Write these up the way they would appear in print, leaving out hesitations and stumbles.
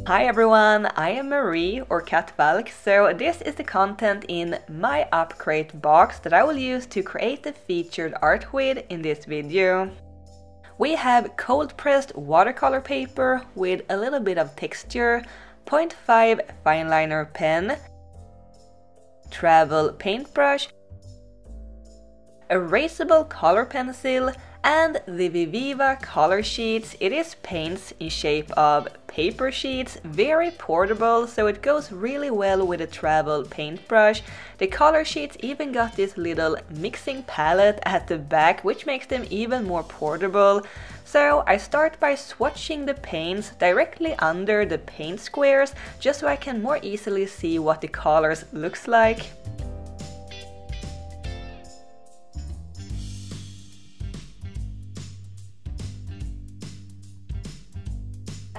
Hi everyone, I am Marie or Kattvalk, so this is the content in my upgrade box that I will use to create the featured art with in this video. We have cold pressed watercolor paper with a little bit of texture, 0.5 fine liner pen, travel paintbrush, erasable color pencil, and the Viviva color sheets. It is paints in shape of paper sheets, very portable, so it goes really well with a travel paintbrush. The color sheets even got this little mixing palette at the back, which makes them even more portable. So I start by swatching the paints directly under the paint squares, just so I can more easily see what the colors looks like.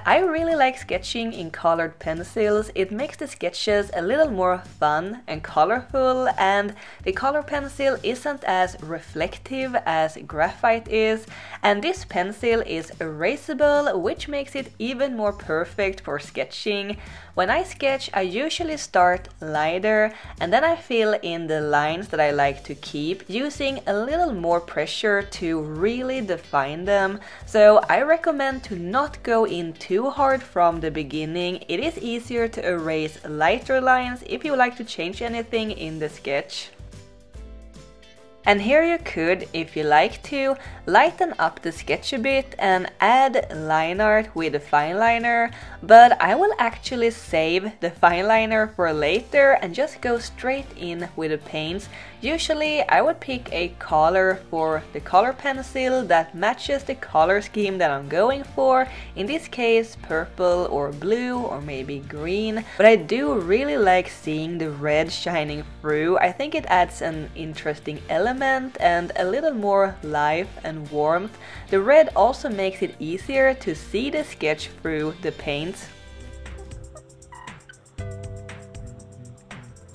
I really like sketching in colored pencils. It makes the sketches a little more fun and colorful, and the color pencil isn't as reflective as graphite is, and this pencil is erasable, which makes it even more perfect for sketching. When I sketch, I usually start lighter and then I fill in the lines that I like to keep, using a little more pressure to really define them. So I recommend to not go in too hard from the beginning. It is easier to erase lighter lines if you like to change anything in the sketch. And here you could, if you like to, lighten up the sketch a bit and add line art with a fine liner, but I will actually save the fine liner for later and just go straight in with the paints. Usually I would pick a color for the color pencil that matches the color scheme that I'm going for, in this case purple or blue or maybe green, but I do really like seeing the red shining through. I think it adds an interesting element and a little more life and warmth. The red also makes it easier to see the sketch through the paints.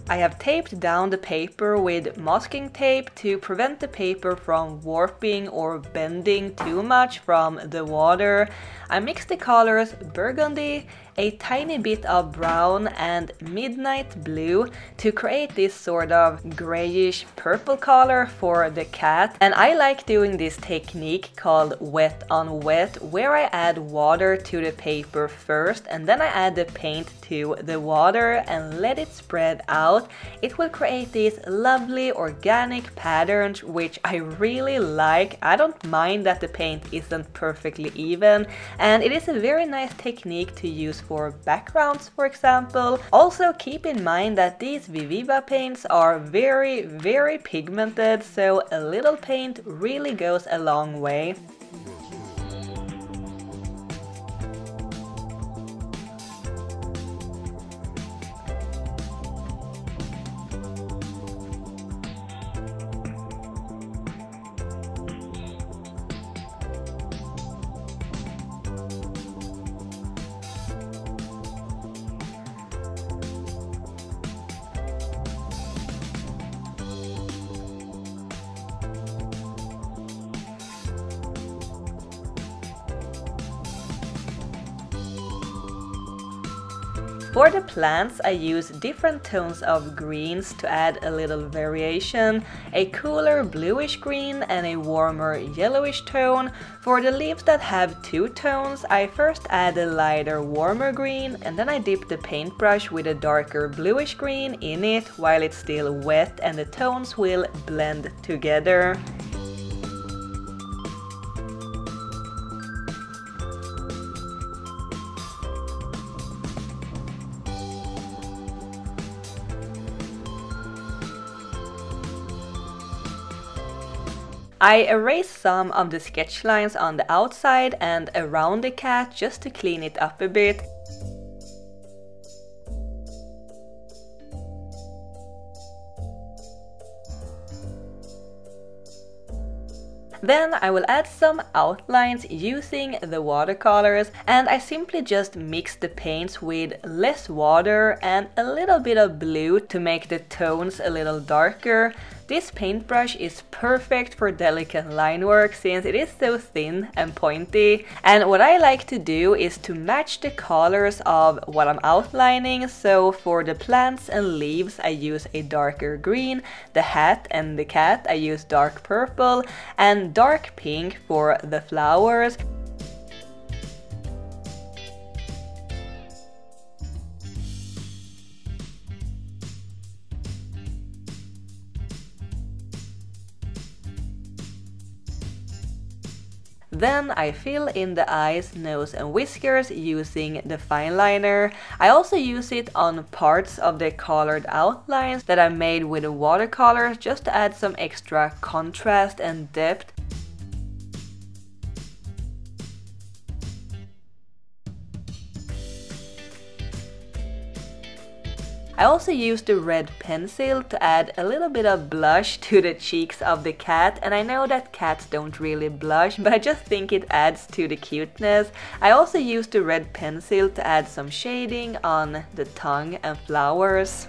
I have taped down the paper with masking tape to prevent the paper from warping or bending too much from the water. I mixed the colors burgundy, a tiny bit of brown and midnight blue to create this sort of grayish purple color for the cat. And I like doing this technique called wet on wet, where I add water to the paper first and then I add the paint to the water and let it spread out. It will create these lovely organic patterns, which I really like. I don't mind that the paint isn't perfectly even, and it is a very nice technique to use for backgrounds, for example. Also keep in mind that these Viviva paints are very pigmented, so a little paint really goes a long way. For the plants, I use different tones of greens to add a little variation, a cooler bluish green and a warmer yellowish tone. For the leaves that have two tones, I first add a lighter warmer green and then I dip the paintbrush with a darker bluish green in it while it's still wet and the tones will blend together. I erased some of the sketch lines on the outside and around the cat just to clean it up a bit. Then I will add some outlines using the watercolors, and I simply just mix the paints with less water and a little bit of blue to make the tones a little darker. This paintbrush is perfect for delicate line work since it is so thin and pointy. And what I like to do is to match the colors of what I'm outlining. So for the plants and leaves I use a darker green, the hat and the cat I use dark purple, and dark pink for the flowers. Then I fill in the eyes, nose and whiskers using the fine liner. I also use it on parts of the colored outlines that I made with a watercolor just to add some extra contrast and depth. I also used the red pencil to add a little bit of blush to the cheeks of the cat, and I know that cats don't really blush, but I just think it adds to the cuteness. I also used the red pencil to add some shading on the tongue and flowers.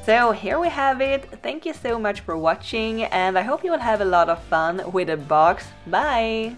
So here we have it. Thank you so much for watching, and I hope you will have a lot of fun with the box. Bye!